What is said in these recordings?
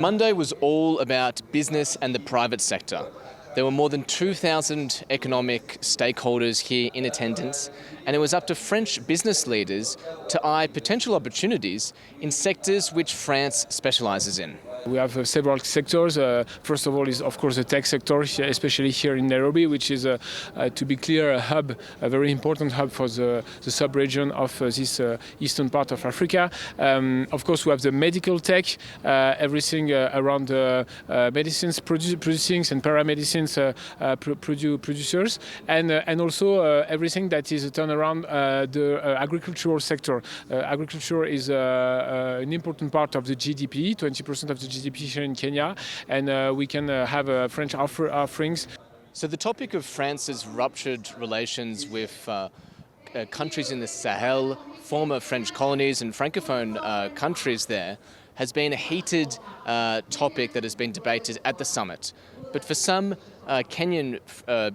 Monday was all about business and the private sector. There were more than 2,000 economic stakeholders here in attendance, and it was up to French business leaders to eye potential opportunities in sectors which France specialises in. We have several sectors. First of all is, of course, the tech sector, especially here in Nairobi, which is, to be clear, a hub, a very important hub for the sub-region of this eastern part of Africa. Of course, we have the medical tech, everything around medicines producing and paramedicines producers, and also everything that is a turnaround the agricultural sector. Agriculture is an important part of the GDP, 20% of the GDP here in Kenya, and we can have French offerings. So the topic of France's ruptured relations with countries in the Sahel, former French colonies and Francophone countries there, has been a heated topic that has been debated at the summit. But for some Kenyan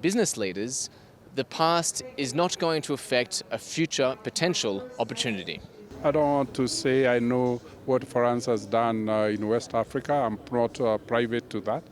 business leaders, the past is not going to affect a future potential opportunity. I don't want to say I know what France has done in West Africa. I'm not private to that.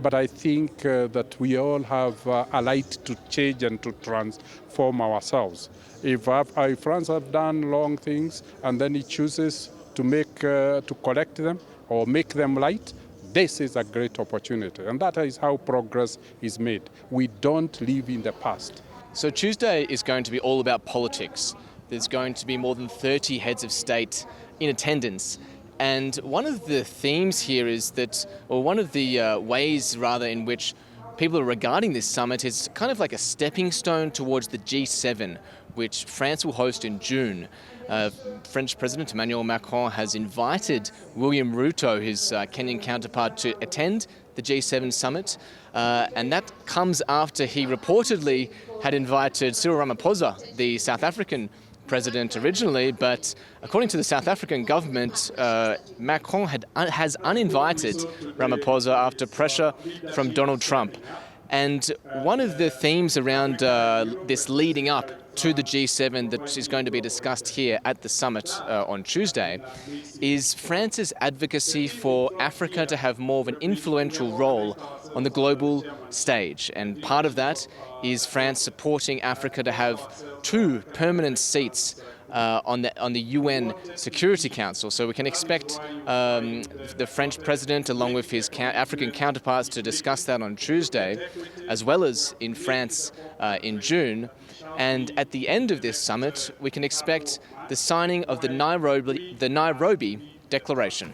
But I think that we all have a light to change and to transform ourselves. If France have done long things and then it chooses to collect them or make them light, this is a great opportunity. And that is how progress is made. We don't live in the past. So Tuesday is going to be all about politics. There's going to be more than 30 heads of state in attendance. And one of the themes here is that, or one of the ways rather in which people are regarding this summit is kind of like a stepping stone towards the G7, which France will host in June. French President Emmanuel Macron has invited William Ruto, his Kenyan counterpart, to attend the G7 summit. And that comes after he reportedly had invited Cyril Ramaphosa, the South African president originally, but according to the South African government, Macron has uninvited Ramaphosa after pressure from Donald Trump. And one of the themes around this leading up to the G7 that is going to be discussed here at the summit on Tuesday is France's advocacy for Africa to have more of an influential role on the global stage. And part of that is France supporting Africa to have 2 permanent seats on the UN Security Council. So we can expect the French president, along with his African counterparts, to discuss that on Tuesday, as well as in France in June. And at the end of this summit, we can expect the signing of the Nairobi Declaration.